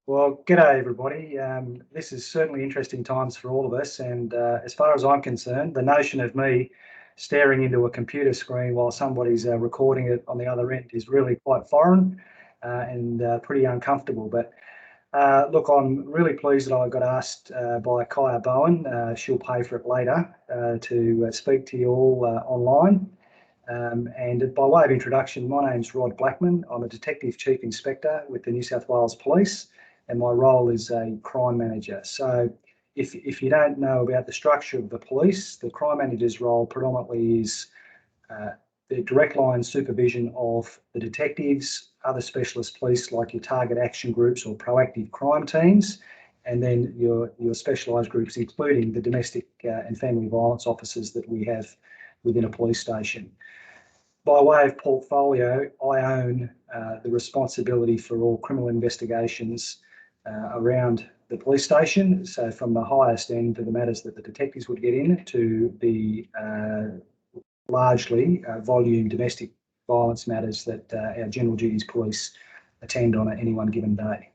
Well, g'day everybody. This is certainly interesting times for all of us, and as far as I'm concerned, the notion of me staring into a computer screen while somebody's recording it on the other end is really quite foreign and pretty uncomfortable. But look, I'm really pleased that I got asked by Kaya Bowen, she'll pay for it later, to speak to you all online. And by way of introduction, my name's Blackman. I'm a Detective Chief Inspector with the New South Wales Police, and my role is a crime manager. So if you don't know about the structure of the police, the crime manager's role predominantly is the direct line supervision of the detectives, other specialist police like your target action groups or proactive crime teams, and then your specialised groups, including the domestic and family violence officers that we have within a police station. By way of portfolio, I own the responsibility for all criminal investigations around the police station. So from the highest end to the matters that the detectives would get in to the largely volume domestic violence matters that our general duties police attend on any one given day.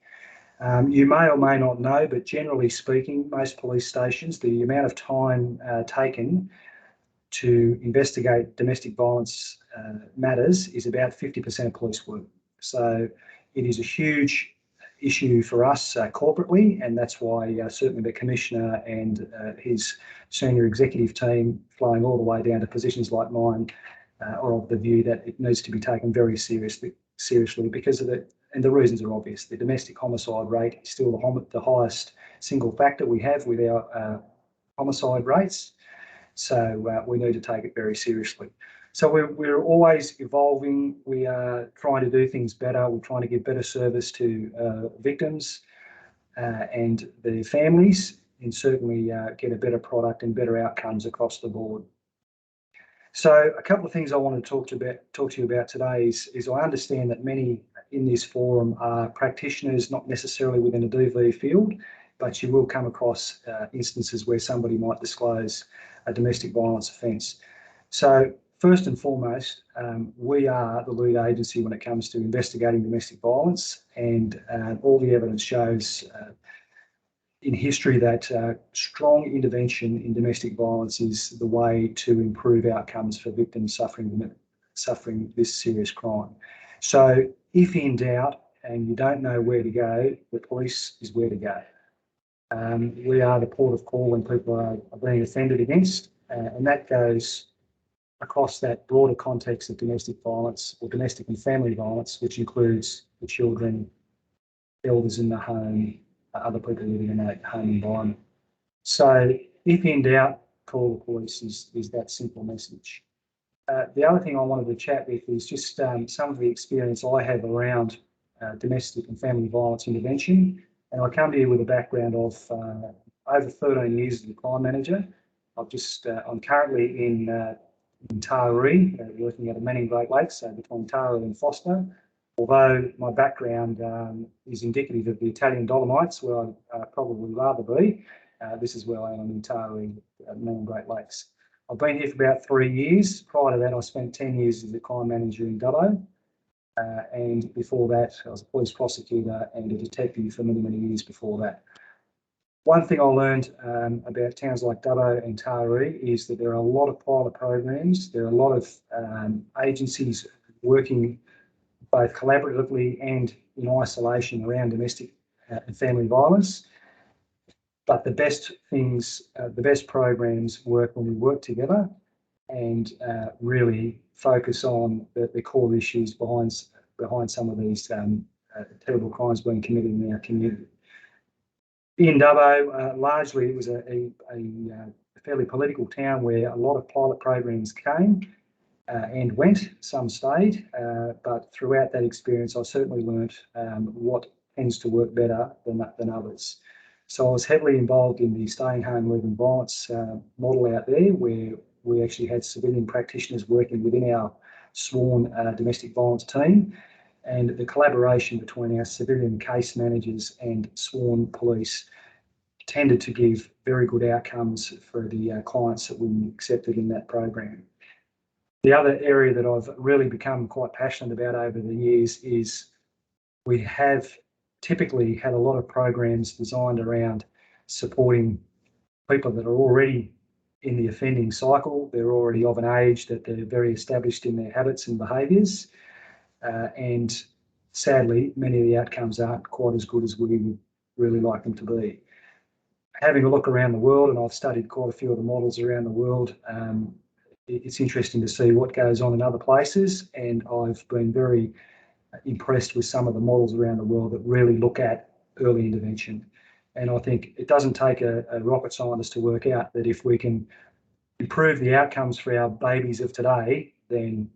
You may or may not know, but generally speaking, most police stations, the amount of time taken to investigate domestic violence matters is about 50% of police work. So it is a huge issue for us corporately, and that's why certainly the Commissioner and his senior executive team, flowing all the way down to positions like mine, are of the view that it needs to be taken very seriously because of it. And the reasons are obvious. The domestic homicide rate is still the highest single factor we have with our homicide rates. So we need to take it very seriously. So we're always evolving. We are trying to do things better. We're trying to give better service to victims and the families, and certainly get a better product and better outcomes across the board. So a couple of things I want to talk to you about today is I understand that many in this forum are practitioners, not necessarily within a DV field, but you will come across instances where somebody might disclose a domestic violence offence. So first and foremost, we are the lead agency when it comes to investigating domestic violence, and all the evidence shows in history that strong intervention in domestic violence is the way to improve outcomes for victims suffering this serious crime. So if in doubt and you don't know where to go, the police is where to go. We are the port of call when people are being offended against, and that goes across that broader context of domestic violence or domestic and family violence, which includes the children, elders in the home, other people living in that home environment. So if in doubt, call the police is that simple message. The other thing I wanted to chat with is just some of the experience I have around domestic and family violence intervention. And I come to you with a background of over 13 years as a crime manager. I'm currently in Taree, working at a Manning Great Lakes, so between Taree and Foster. Although my background is indicative of the Italian Dolomites, where I'd probably rather be, this is where I am in Taree, Manning Great Lakes. I've been here for about 3 years. Prior to that, I spent 10 years as a crime manager in Dubbo. And before that, I was a police prosecutor and a detective for many, many years before that. One thing I learned about towns like Dubbo and Taree is that there are a lot of pilot programs. There are a lot of agencies working both collaboratively and in isolation around domestic and family violence. But the best programs work when we work together and really focus on the core issues behind some of these terrible crimes being committed in our community. In Dubbo, largely it was a fairly political town where a lot of pilot programs came and went. Some stayed, but throughout that experience, I certainly learnt what tends to work better than others. So I was heavily involved in the staying home, leaving violence model out there, where we actually had civilian practitioners working within our sworn domestic violence team, and the collaboration between our civilian case managers and sworn police tended to give very good outcomes for the clients that we accepted in that program. The other area that I've really become quite passionate about over the years is we have typically had a lot of programs designed around supporting people that are already in the offending cycle. They're already of an age that they're very established in their habits and behaviours. And sadly, many of the outcomes aren't quite as good as we would really like them to be. Having a look around the world, and I've studied quite a few of the models around the world, it's interesting to see what goes on in other places, and I've been very impressed with some of the models around the world that really look at early intervention. And I think it doesn't take a rocket scientist to work out that if we can improve the outcomes for our babies of today, then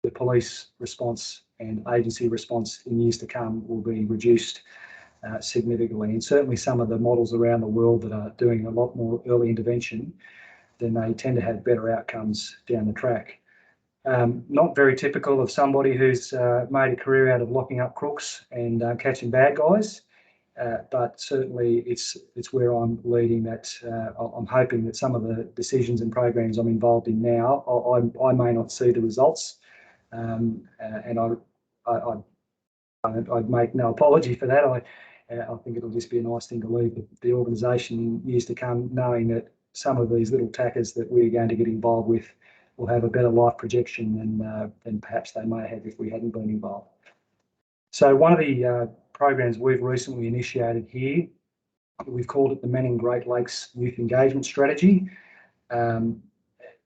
the police response and agency response in years to come will be reduced significantly. And certainly some of the models around the world that are doing a lot more early intervention, then they tend to have better outcomes down the track. Not very typical of somebody who's made a career out of locking up crooks and catching bad guys, but certainly it's where I'm leading that. I'm hoping that some of the decisions and programs I'm involved in now, I may not see the results, and I'd make no apology for that. I think it'll just be a nice thing to leave the organisation in years to come, knowing that some of these little tackers that we're going to get involved with will have a better life projection than perhaps they may have if we hadn't been involved. So one of the programs we've recently initiated here, we've called it the Manning Great Lakes Youth Engagement Strategy.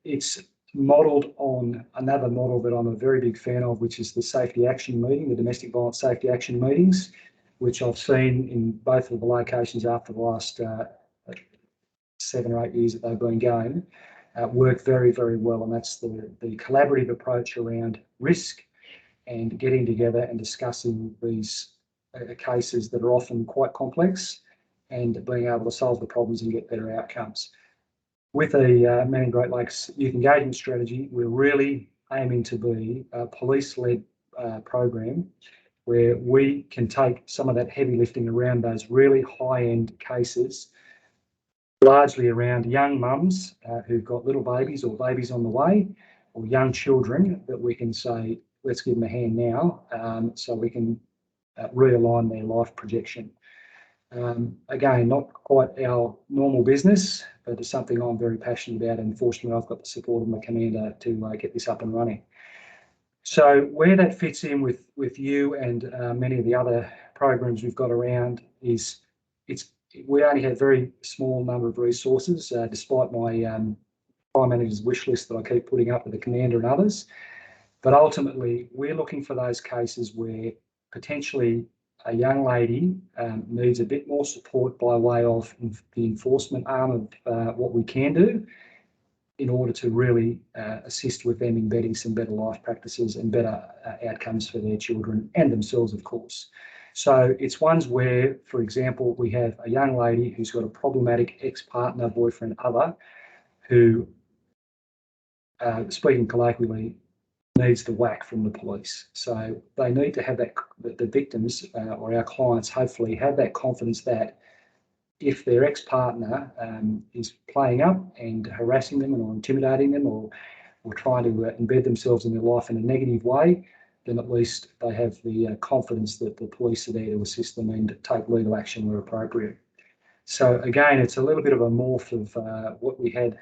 It's modelled on another model that I'm a very big fan of, which is the safety action meeting, the domestic violence safety action meetings, which I've seen in both of the locations after the last 7 or 8 years that they've been going, work very, very well. And that's the collaborative approach around risk and getting together and discussing these cases that are often quite complex and being able to solve the problems and get better outcomes. With the Manning Great Lakes Youth Engagement Strategy, we're really aiming to be a police-led program where we can take some of that heavy lifting around those really high-end cases, largely around young mums who've got little babies or babies on the way, or young children that we can say, let's give them a hand now, so we can realign their life projection. Again, not quite our normal business, but it's something I'm very passionate about, and fortunately I've got the support of my commander to get this up and running. So where that fits in with you and many of the other programs we've got around is we only have a very small number of resources, despite my prime manager's wish list that I keep putting up with the commander and others. But ultimately, we're looking for those cases where potentially a young lady needs a bit more support by way of the enforcement arm of what we can do in order to really assist with them embedding some better life practices and better outcomes for their children and themselves, of course. So it's ones where, for example, we have a young lady who's got a problematic ex-partner, boyfriend, other, who, speaking colloquially, needs the whack from the police. So they need to have that, the victims or our clients hopefully have that confidence that if their ex-partner is playing up and harassing them or intimidating them or trying to embed themselves in their life in a negative way, then at least they have the confidence that the police are there to assist them and take legal action where appropriate. So again, it's a little bit of a morph of what we had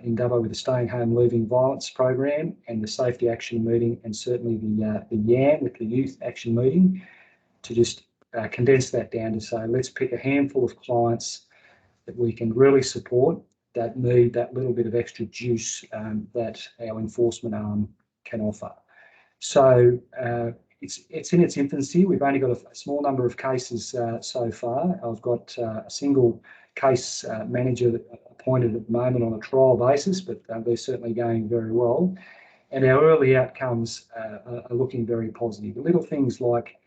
in Dubbo with the Staying Home Leaving Violence program and the safety action meeting, and certainly the YAM with the youth action meeting, to just condense that down to say, let's pick a handful of clients that we can really support that need that little bit of extra juice that our enforcement arm can offer. So it's in its infancy. We've only got a small number of cases so far. I've got a single case manager appointed at the moment on a trial basis, but they're certainly going very well. And our early outcomes are looking very positive. Little things like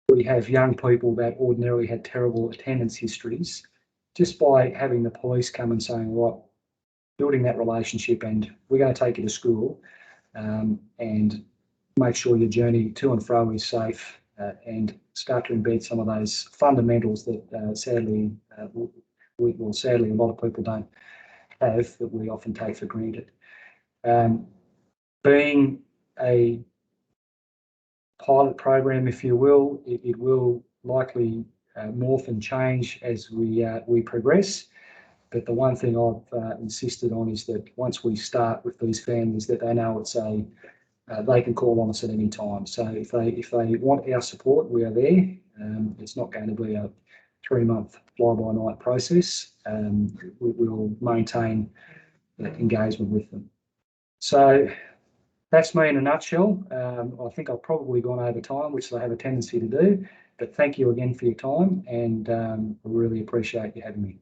we have young people that ordinarily had terrible attendance histories, just by having the police come and saying, well, building that relationship, and we're going to take you to school and make sure your journey to and fro is safe, and start to embed some of those fundamentals that sadly a lot of people don't have, that we often take for granted. Being a pilot program, if you will. It will likely morph and change as we progress. But the one thing I've insisted on is that once we start with these families, that they know it's they can call on us at any time. So if they want our support, we are there. It's not going to be a 3-month fly-by-night process. We'll maintain engagement with them. So that's me in a nutshell. I think I've probably gone over time, which they have a tendency to do. But thank you again for your time, and I really appreciate you having me.